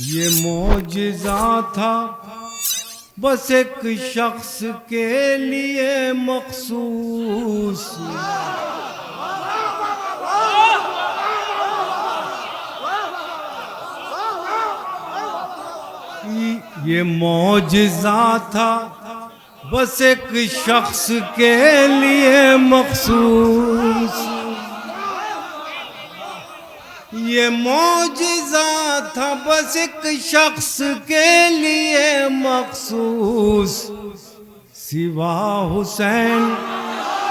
ये मौजिज़ा था बस एक शख्स के लिए मखसूस। ये मौजिज़ा था बस एक शख्स के लिए मखसूस। ये मौजिज़ा था बस एक शख्स के लिए मखसूस। सिवा हुसैन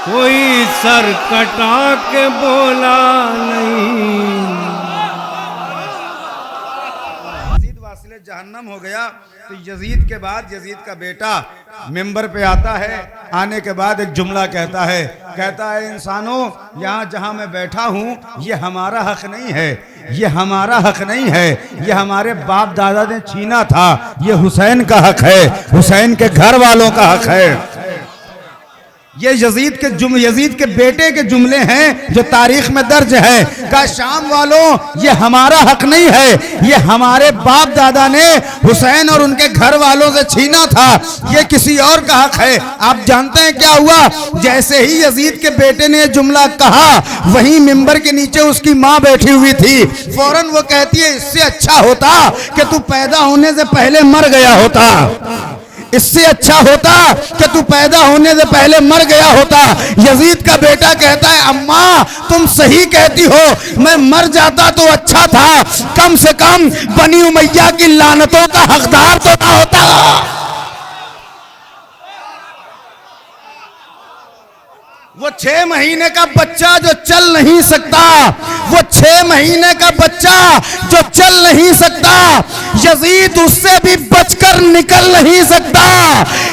कोई सर कटा के बोला नहीं। यजीद वासिले जहन्नम हो गया तो यजीद के बाद यजीद का बेटा मिंबर पे आता है। आने के बाद एक जुमला कहता है इंसानों, यहाँ जहाँ मैं बैठा हूँ ये हमारा हक नहीं है, ये हमारा हक नहीं है, ये हमारे बाप दादा ने छीना था, ये हुसैन का हक है, हुसैन के घर वालों का हक है। ये यजीद के बेटे के जुमले हैं जो तारीख में दर्ज है। कहा शाम वालों ये हमारा हक नहीं है, ये हमारे बाप दादा ने हुसैन और उनके घर वालों से छीना था, ये किसी और का हक है। आप जानते हैं क्या हुआ? जैसे ही यजीद के बेटे ने जुमला कहा, वहीं मिंबर के नीचे उसकी माँ बैठी हुई थी। फौरन वो कहती है इससे अच्छा होता कि तू पैदा होने से पहले मर गया होता, इससे अच्छा होता कि तू पैदा होने से पहले मर गया होता। यजीद का बेटा कहता है अम्मा तुम सही कहती हो, मैं मर जाता तो अच्छा था, कम से कम बनी उमैया की लानतों का हकदार तो ना होता। वो 6 महीने का बच्चा जो चल नहीं सकता, वो 6 महीने का बच्चा जो चल नहीं सकता, यजीद उससे भी बचकर निकल नहीं सकता,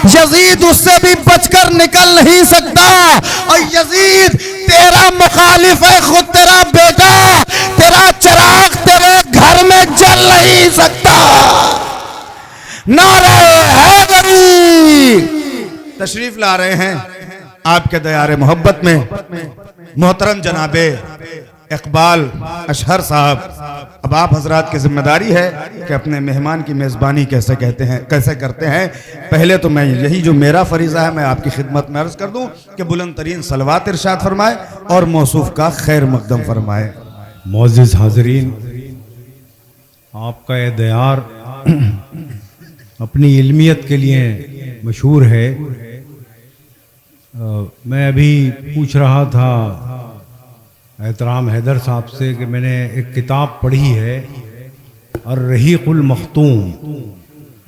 यजीद उससे भी बचकर निकल नहीं सकता। और यजीद तेरा मुखालिफ है, खुद तेरा बेटा, तेरा चिराग तेरे घर में जल नहीं सकता। नारे हैदरी तशरीफ ला रहे हैं आपके दयारे मोहब्बत में मोहतरम जनाबे इकबाल अशहर साहब। अब आप हजरात की जिम्मेदारी है कि अपने मेहमान की मेज़बानी कैसे करते हैं। पहले तो मैं यही जो मेरा फरीज़ा है मैं आपकी खिदमत में अर्ज़ कर दूं कि बुलंद तरीन सलवात इरशाद फरमाए और मौसूफ का खैर मकदम फरमाए। मोअज़्ज़िज़ हाज़रीन, आपका ये दयार अपनी इल्मियत के लिए मशहूर है। मैं अभी पूछ रहा था एहतराम हैदर साहब से कि मैंने एक किताब पढ़ी है और रहीक़ुल मख्तूम,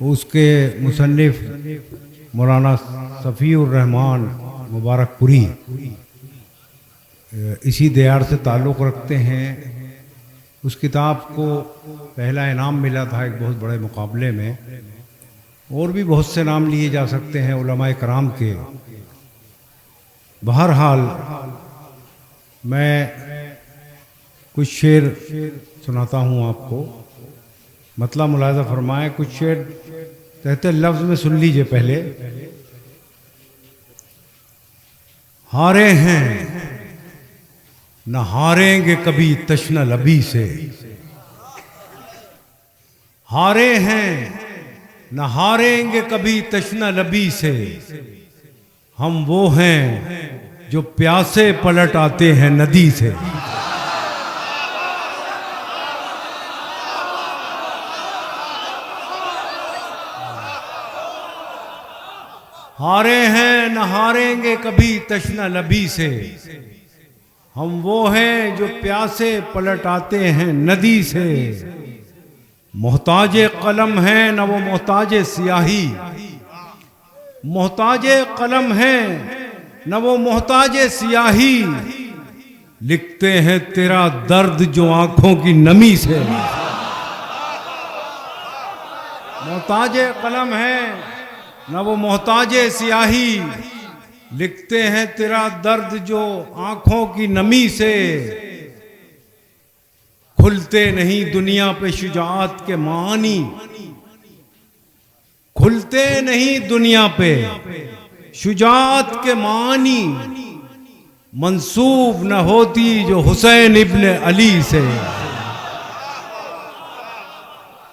उसके मुसन्निफ़ मौलाना सफ़ीउर रहमान मुबारकपुरी इसी दयार से ताल्लुक़ रखते हैं। उस किताब को पहला इनाम मिला था एक बहुत बड़े मुकाबले में, और भी बहुत से नाम लिए जा सकते हैं उलमाए कराम के। बहरहाल मैं कुछ शेर सुनाता हूँ आपको, मतलब मुलाज़ा फरमाएं। कुछ शेर कहते लफ्ज़ में सुन लीजिए पहले। हारे हैं न हारेंगे कभी तश्ना लबी से, हारे हैं न हारेंगे कभी तश्ना लबी से, हम वो हैं जो प्यासे पलट आते हैं नदी से। हारे हैं न हारेंगे कभी तश्ना लबी से, हम वो हैं जो प्यासे पलट आते हैं नदी से। मोहताजे कलम हैं न वो मोहताजे सियाही, मोहताजे कलम है न वो मोहताजे सियाही, लिखते हैं तेरा दर्द जो आंखों की नमी से। मोहताजे कलम है न वो मोहताजे सियाही, लिखते हैं तेरा दर्द जो आंखों की नमी से। खुलते नहीं दुनिया पे शुजाअत के मानी, खुलते नहीं दुनिया पे शुजाअत के मानी, मंसूब न होती जो हुसैन इब्न अली से।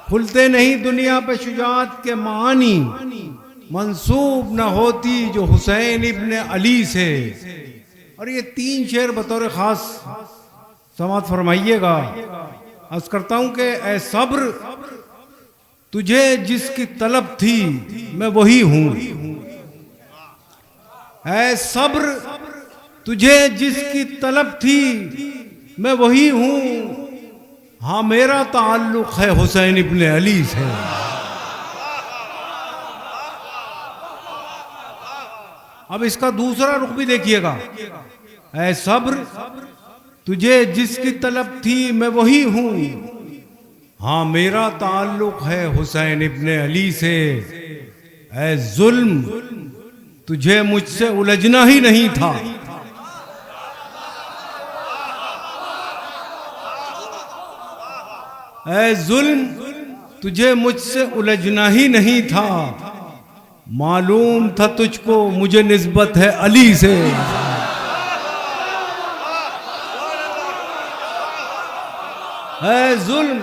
खुलते नहीं दुनिया पे शुजात के मानी, मंसूब न होती जो हुसैन इब्ने अली से। और ये 3 शेर बतौर खास समात फरमाइएगा। अर्ज करता हूं कि ए सब्र तुझे जिसकी तलब थी मैं वही हूं। ऐ सब्र तुझे जिसकी तलब थी मैं वही हूं। हाँ मेरा ताल्लुक है हुसैन इब्ने अली से। अब इसका दूसरा रुख भी देखिएगा। ऐ सब्र तुझे जिसकी तलब थी मैं वही हूं। हाँ मेरा ताल्लुक है हुसैन इब्ने अली से। ऐ जुल्म तुझे मुझसे उलझना ही नहीं था। ऐ जुल्म तुझे मुझसे उलझना ही नहीं था। मालूम था तुझको मुझे निस्बत है अली से। ऐ जुल्म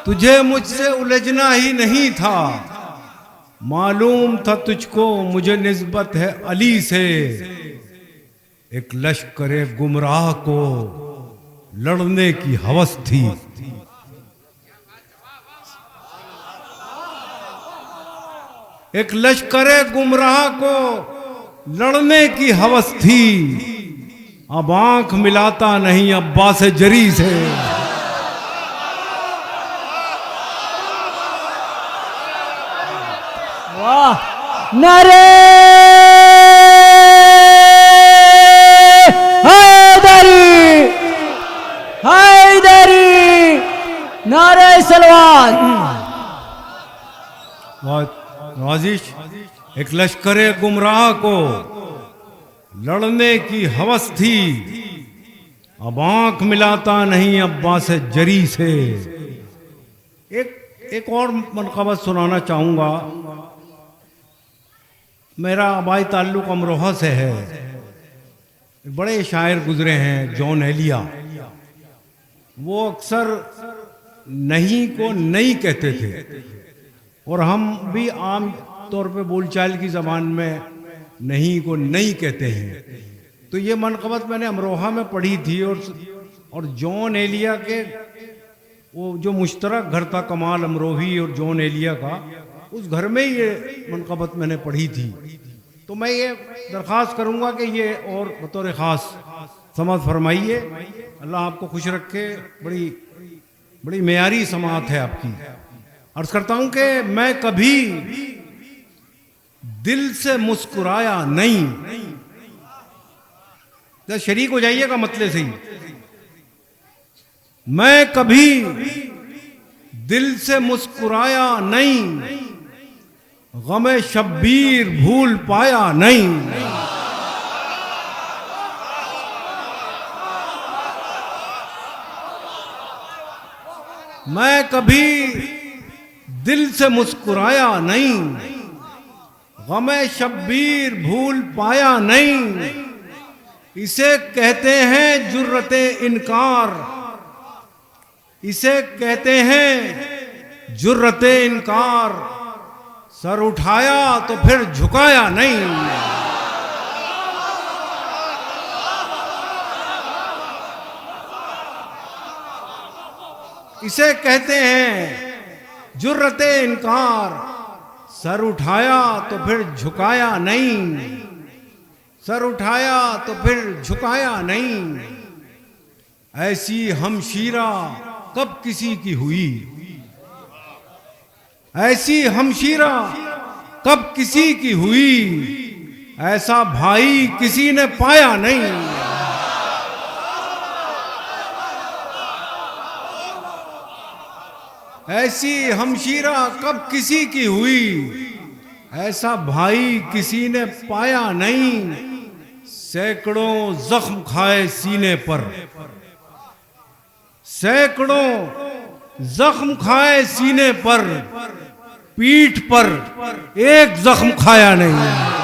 तुझे मुझसे उलझना ही नहीं था। मालूम था तुझको मुझे निस्बत है अली से। एक लश्करे गुमराह को लड़ने की हवस थी। एक लश्करे गुमराह को लड़ने की हवस थी। अब आंख मिलाता नहीं अब्बास जरी से। वाह नारे हैदरी हैदरी नारे सलवात। नवाजिश एक लश्करे गुमराह को लड़ने की हवस थी। अब आंख मिलाता नहीं अब्बास जरी से। एक और मनक़बत सुनाना चाहूँगा। मेरा आबाई ताल्लुक़ अमरोहा से है। बड़े शायर गुजरे हैं जॉन एलिया। वो अक्सर नहीं को नहीं कहते थे और हम भी आम तौर पे बोलचाल की ज़बान में नहीं को नहीं कहते हैं। तो ये मनक़बत मैंने अमरोहा में पढ़ी थी और जॉन एलिया के वो जो मुश्तरक घर था कमाल अमरोही और जॉन एलिया का, उस घर में ये मनक़बत मैंने पढ़ी थी। तो मैं ये दरख्वास्त करूँगा कि ये और बतौर ख़ास समात फरमाइए। अल्लाह आपको खुश रखे। बड़ी मेयारी समात है आपकी। अर्ज़ करता हूँ कि मैं कभी दिल से मुस्कुराया नहीं। जरा शरीक हो जाइएगा मतले से ही। मैं कभी दिल से मुस्कुराया नहीं, गमे शब्बीर भूल पाया नहीं। मैं कभी दिल से मुस्कुराया नहीं, गमे शब्बीर भूल पाया नहीं। इसे कहते हैं जुर्रते इनकार, इसे कहते हैं जुर्रते इनकार। सर उठाया तो फिर झुकाया नहीं। इसे कहते हैं जुर्रते इनकार। सर उठाया तो फिर झुकाया नहीं। सर उठाया तो फिर झुकाया नहीं। ऐसी हमशीरा कब किसी की हुई, ऐसी हमशीरा कब किसी की हुई। ऐसा भाई किसी ने पाया नहीं। ऐसी हमशीरा कब किसी की हुई। ऐसा भाई किसी ने पाया नहीं। सैकड़ों जख्म खाए सीने पर, सैकड़ों जख्म खाए सीने पर, पीठ पर एक जख्म खाया नहीं।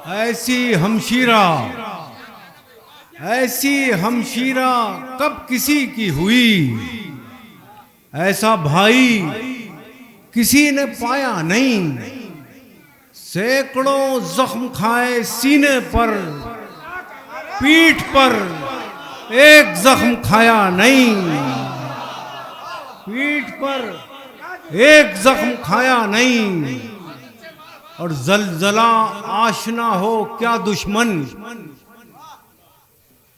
ऐसी हमशीरा कब किसी की हुई, ऐसा भाई किसी ने पाया नहीं। सैकड़ों जख्म खाए सीने पर, पीठ पर एक जख्म खाया नहीं। पीठ पर एक जख्म खाया नहीं। और जलजला आशना हो क्या दुश्मन,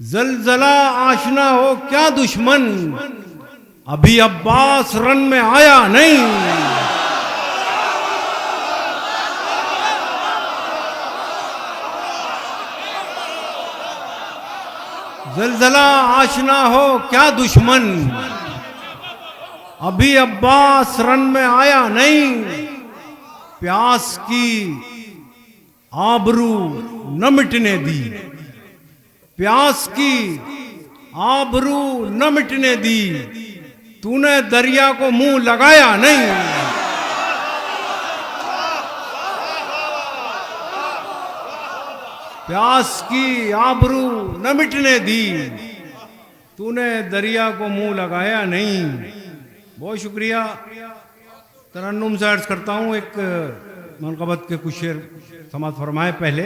जलजला आशना हो क्या दुश्मन, अभी अब्बास रन में आया नहीं। जलजला आशना हो क्या दुश्मन, अभी अब्बास रन में आया नहीं। प्यास की आबरू न मिटने दी, प्यास की आबरू न मिटने दी, तूने दरिया को मुंह लगाया नहीं। प्यास की आबरू न मिटने दी, तूने दरिया को मुंह लगाया नहीं। बहुत शुक्रिया। तरन्नुम से अर्ज करता हूँ, एक मनक़बत के कुछ शेर समाअत फरमाए। पहले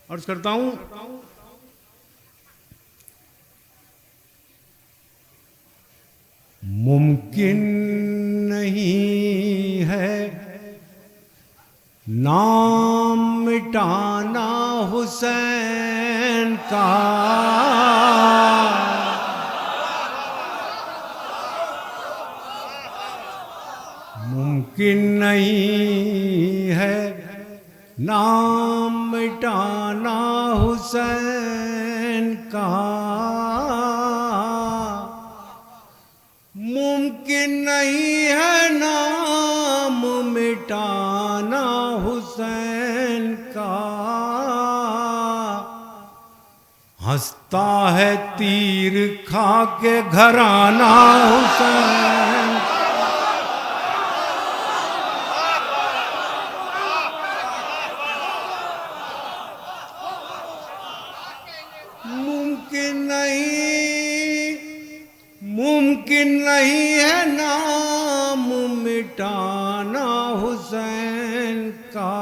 अर्ज करता हूँ, मुमकिन नहीं है नाम मिटाना हुसैन का, मुमकिन नहीं है नाम मिटाना हुसैन का, मुमकिन नहीं है नाम मिटाना हुसैन का। हंसता है तीर खा के घराना हुसैन, मुमकिन नहीं है नाम मिटाना हुसैन का।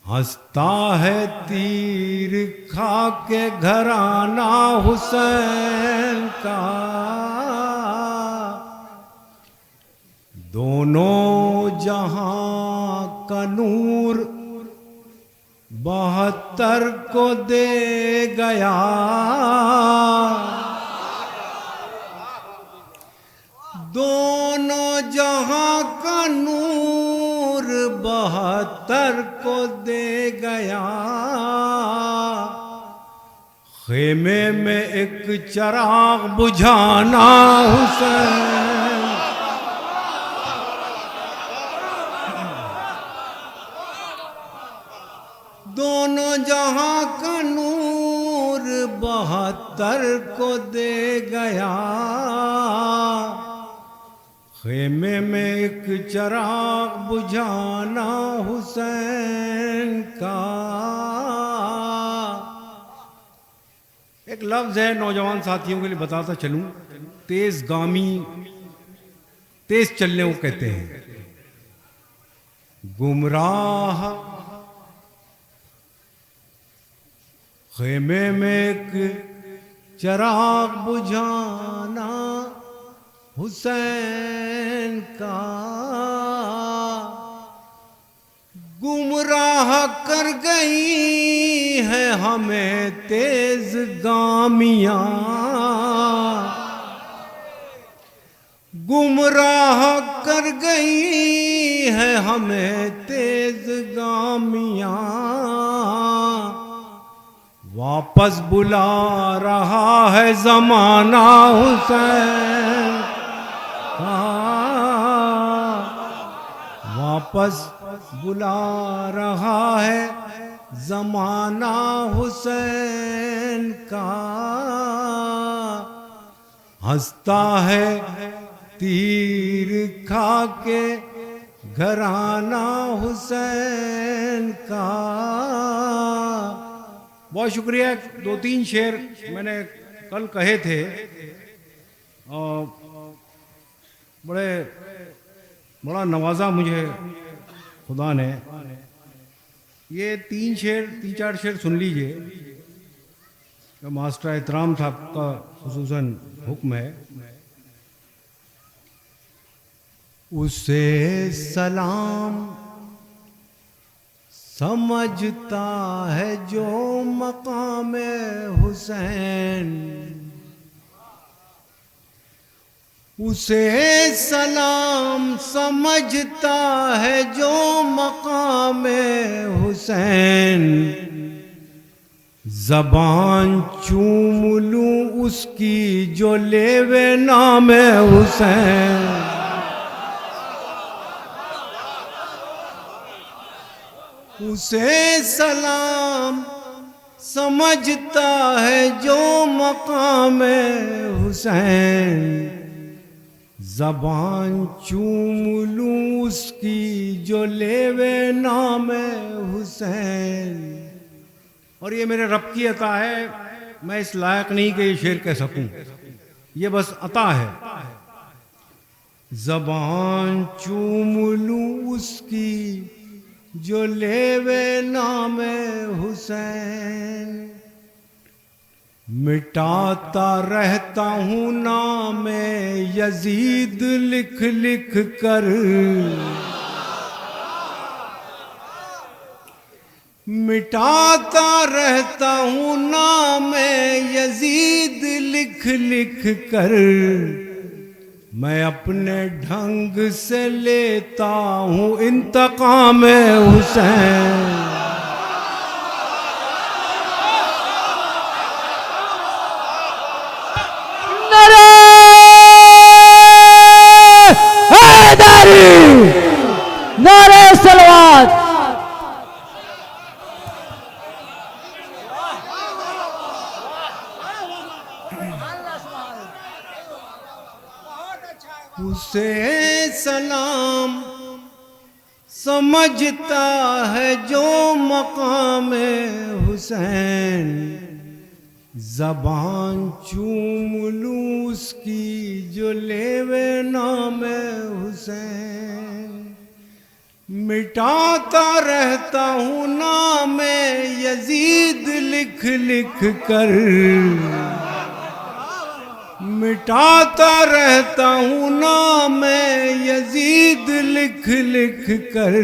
हंसता है तीर खा के घराना हुसैन का। दोनों जहां का नूर 72 को दे गया, दोनों जहां का नूर 72 को दे गया। खेमे में एक चिराग बुझाना हुसैन, दोनों जहां का नूर 72 को दे गया। खेमे में एक चिराग बुझाना हुसैन का। एक लफ्ज है नौजवान साथियों के लिए बताता चलूं, तेज गामी, तेज चलने को कहते हैं। गुमराह खेमे में एक चिराग बुझाना हुसैन का। गुमराह कर गई है हमें तेज गामियां, गुमराह कर गई है हमें तेज गामियां। वापस बुला रहा है जमाना हुसैन का, वापस बुला रहा है जमाना हुसैन का। हंसता है तीर खा के घराना हुसैन का। बहुत शुक्रिया। 2-3 शेर मैंने कल कहे थे और बड़ा नवाजा मुझे खुदा ने। ये 3-4 शेर सुन लीजिए। तो मास्टर एहतराम साहब का खुसूसन हुक्म है। उसे सलाम समझता है जो मकाम हुसैन, उसे सलाम समझता है जो मकाम हुसैन। ज़बान चूम लूं उसकी जो लेवे नाम हुसैन। उसे सलाम समझता है जो मकाम हुसैन। ज़बान चूम लूं उसकी जो लेवे नाम हुसैन। और ये मेरे रब की अता है, मैं इस लायक नहीं कि ये शेर कह सकूं, ये बस अता है। ज़बान चूम लूं उसकी जो लेवे नाम हुसैन। मिटाता रहता हूँ नाम यजीद लिख लिख कर। मिटाता रहता हूँ नाम यजीद लिख लिख कर। मैं अपने ढंग से लेता हूँ इंतकाम हुसैन। नारे हैदरी, नारे सलवात। उसे सलाम समझता है जो मकाम हुसैन। ज़बान चूम लूं उसकी जो लेवे नाम हुसैन। मिटाता रहता हूँ नाम यजीद लिख लिख कर। मिटाता रहता हूँ नाम यजीद लिख लिख कर।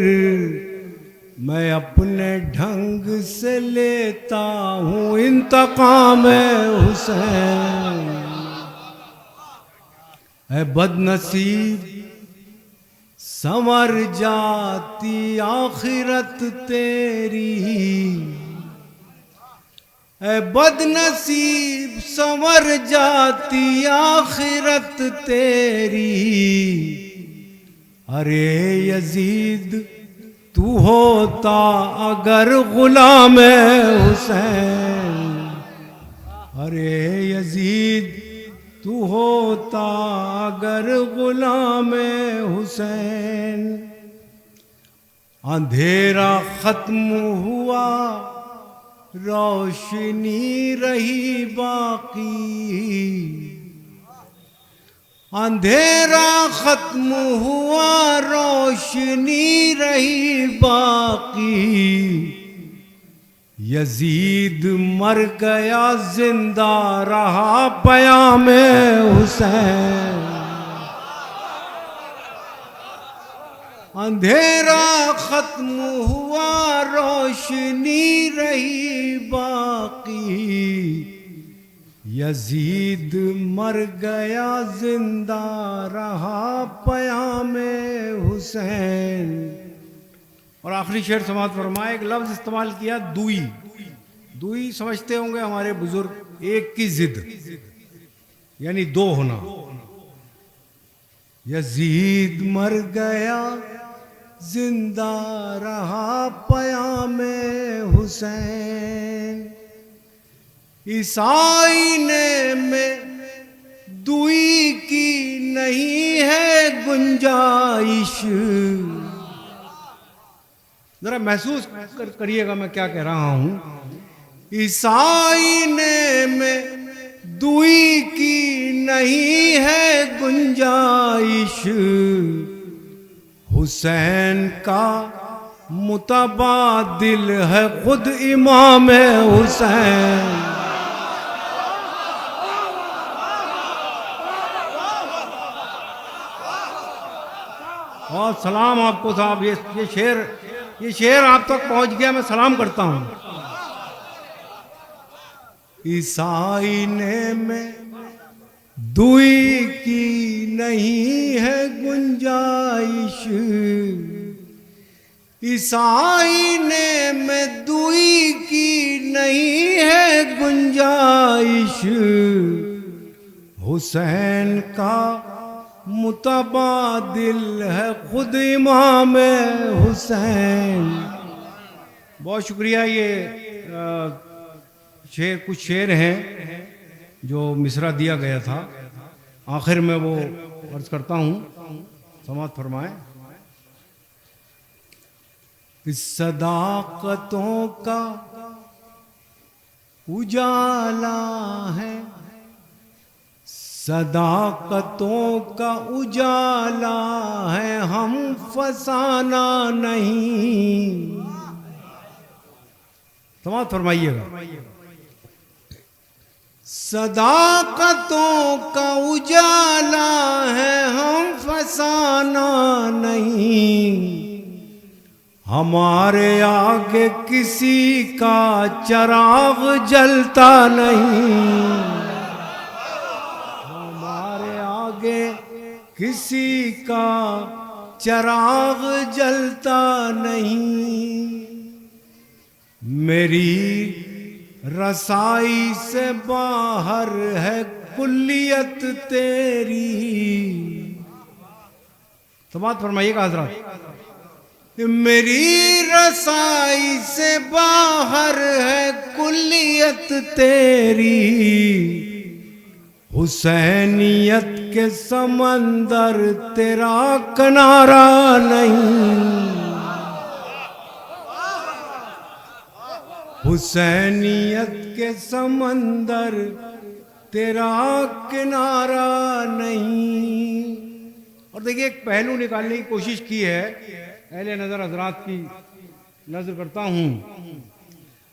मैं अपने ढंग से लेता हूँ इंतकाम हुसैन। है बदनसीब संवर जाती आखिरत तेरी। है बदनसीब संवर जाती आखिरत तेरी। अरे यजीद तू होता अगर गुलाम हुसैन। अरे यजीद तू होता अगर गुलाम हुसैन। अंधेरा खत्म हुआ रोशनी रही बाकी। अंधेरा खत्म हुआ रोशनी रही बाकी। यजीद मर गया जिंदा रहा पयाम हुसैन। अंधेरा खत्म हुआ रोशनी रही बाकी। यजीद मर गया जिंदा रहा पयाम हुसैन। और आखिरी शेर समाप्त फरमाए। एक लफ्ज इस्तेमाल किया दुई। दुई समझते होंगे हमारे बुजुर्ग, एक की जिद यानी दो होना। यजीद मर गया जिंदा रहा पयाम हुसैन। इस आईने में दुई की नहीं है गुंजाइश। जरा महसूस करिएगा मैं क्या कह रहा हूं। इस आईने में दुई की नहीं है गुंजाइश, हुसैन का मुतबादिल है खुद इमाम हुसैन। और सलाम आपको साहब, ये शेर आप तक पहुंच गया, मैं सलाम करता हूं। इस आईने में दुई की नहीं है गुंजाइश, इस आईने में दुई की नहीं है गुंजाइश, हुसैन का मुतबादिल है खुद इमाम हुसैन। बहुत शुक्रिया। ये कुछ शेर हैं जो मिसरा दिया गया था, आखिर में वो अर्ज करता हूँ, समाअत फरमाएं। इस सदाकतों का उजाला है, सदाकतों का उजाला है, हम फसाना नहीं। समाअत फरमाइएगा। सदाकतों का उजाला है, हम फसाना नहीं, हमारे आगे किसी का चिराग जलता नहीं, हमारे आगे किसी का चिराग जलता नहीं। मेरी रसाई से बाहर है कुल्लियत तेरी। समाअत फरमाइएगा हज़रात। मेरी रसाई से बाहर है कुल्लियत तेरी, हुसैनियत के समंदर तेरा किनारा नहीं, हुसैनियत के समंदर तेरा किनारा नहीं। और देखिए एक पहलू निकालने की कोशिश की है, अहले नजर हजरात की नजर करता हूं।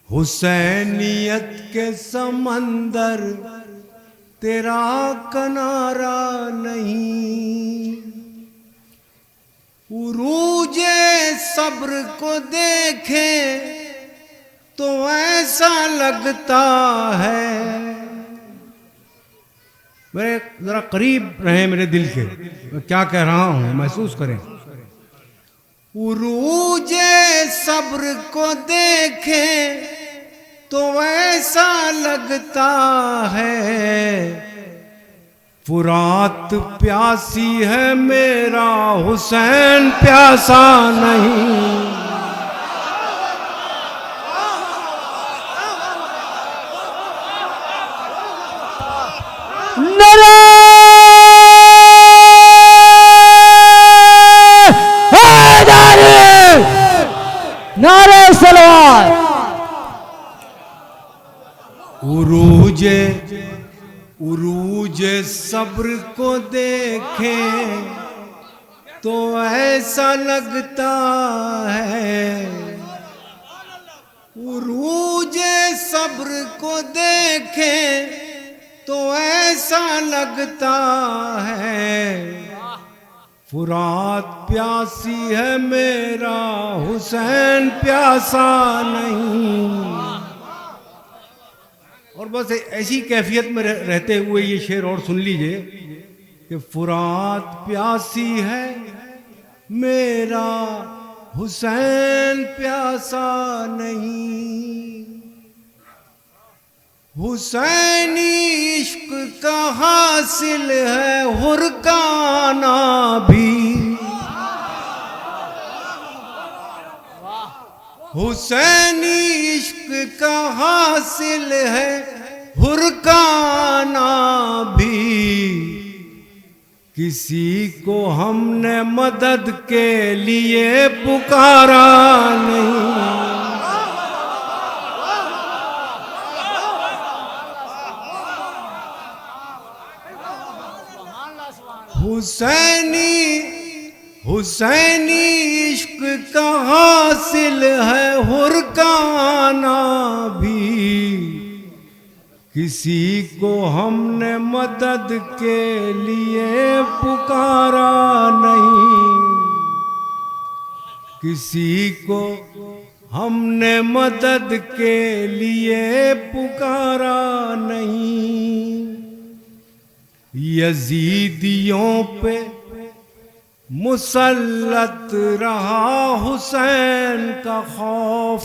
हुसैनियत के समंदर तेरा किनारा नहीं, उरूजे सब्र को देखे तो ऐसा लगता है। मेरे जरा करीब रहे मेरे दिल के, मैं क्या कह रहा हूं महसूस करें। उरूजे सब्र को देखे तो ऐसा लगता है, फुरात प्यासी है मेरा हुसैन प्यासा नहीं। नारे सलवात। उरूजे सब्र को देखे तो ऐसा लगता है, उरूजे सब्र को देखे तो ऐसा लगता है, फुरात प्यासी है मेरा हुसैन प्यासा नहीं। और बस ऐसी कैफियत में रहते हुए ये शेर और सुन लीजिए कि फुरात प्यासी है मेरा हुसैन प्यासा नहीं, हुसैनी इश्क का हासिल है हुरकाना भी, हुसैनी इश्क का हासिल है हुरकाना भी, किसी को हमने मदद के लिए पुकारा नहीं। हुसैनी इश्क का हासिल है हुरकाना भी, किसी को हमने मदद के लिए पुकारा नहीं। किसी को हमने मदद के लिए पुकारा नहीं। यजीदियों पे मुसल्लत रहा हुसैन का खौफ,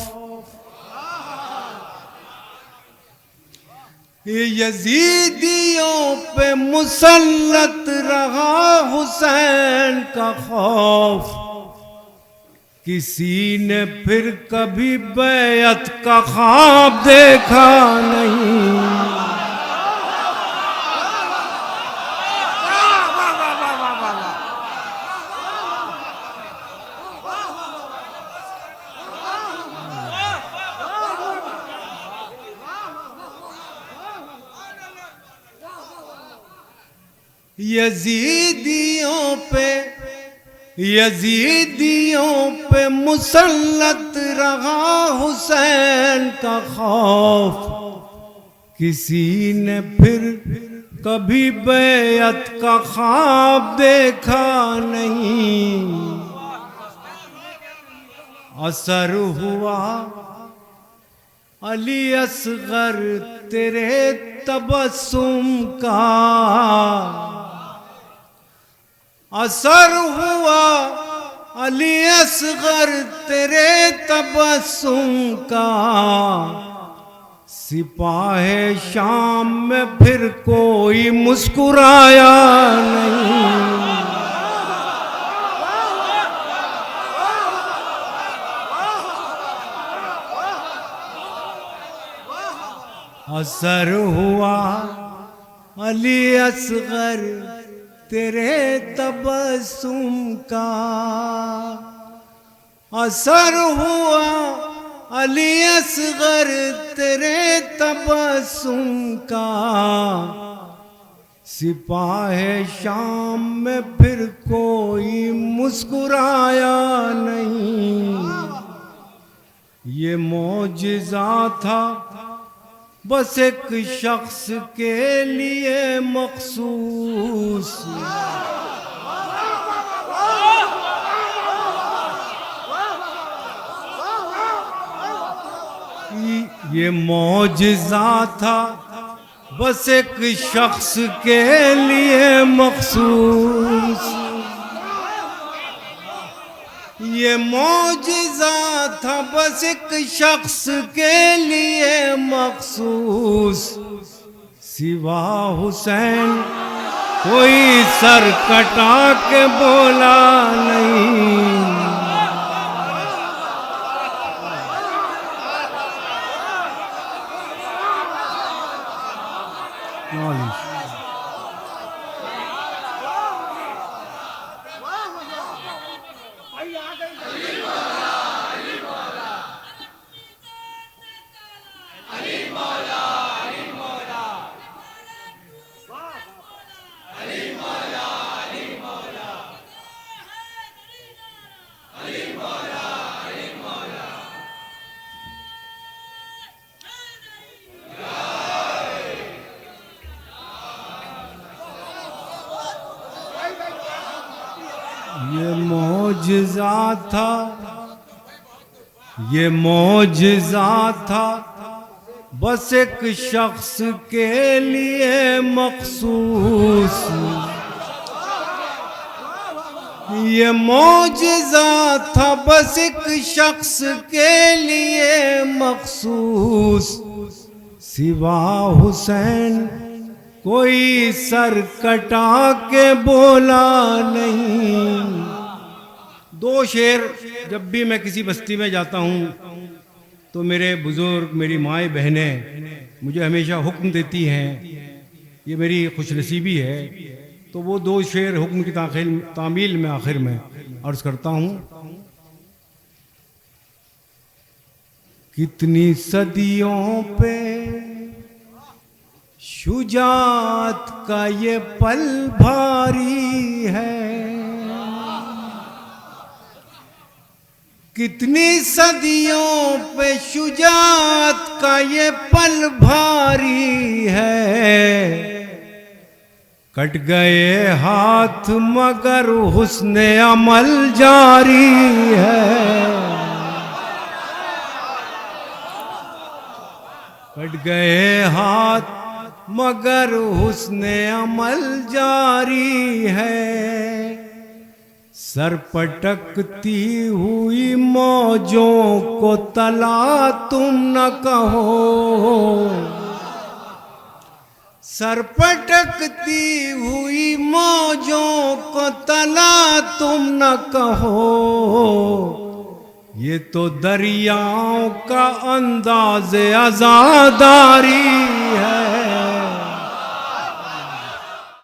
यजीदियों पे मुसल्लत रहा हुसैन का खौफ। किसी ने फिर कभी बैअत का ख्वाब देखा नहीं। यजीदियों पे मुसल्लत रहा हुसैन का खौफ। किसी ने फिर कभी बैअत का ख्वाब देखा नहीं। असर हुआ अली असगर तेरे तबस्सुम का, असर हुआ अली असगर तेरे तबस्सुम का। सिपाहे शाम में फिर कोई मुस्कुराया नहीं। असर हुआ अली असगर तेरे तबस्सुम का, असर हुआ अली असगर तेरे तबस्सुम का। सिपाहे शाम में फिर कोई मुस्कुराया नहीं। ये मौजिज़ा था बस एक शख्स के लिए मखसूस। ये मौजिज़ा था बस एक शख्स के लिए मखसूस। ये मौजिज़ा था बस एक शख्स के लिए मखसूस। सिवा हुसैन कोई सर कटा के बोला नहीं। ये मौजिज़ा था बस एक शख्स के लिए मखसूस। ये मौजिज़ा था बस एक शख्स के लिए मखसूस। सिवा हुसैन कोई सर कटा के बोला नहीं। दो शेर जब भी मैं किसी बस्ती में जाता हूँ तो मेरे बुजुर्ग, मेरी माएँ बहनें मुझे हमेशा हुक्म देती हैं, ये मेरी खुशनसीबी है। तो वो दो शेर हुक्म की तामील में आखिर में अर्ज करता हूँ। कितनी सदियों पे शुजात का ये पल भारी है, कितनी सदियों पे शुजात का ये पल भारी है। कट गए हाथ मगर हुस्ने अमल जारी है, कट गए हाथ मगर हुस्ने अमल जारी है। सर पटकती हुई मौजों को तला तुम न कहो, सर पटकती हुई मौजों को तला तुम न कहो। ये तो दरियाओं का अंदाज़े आज़ादारी है,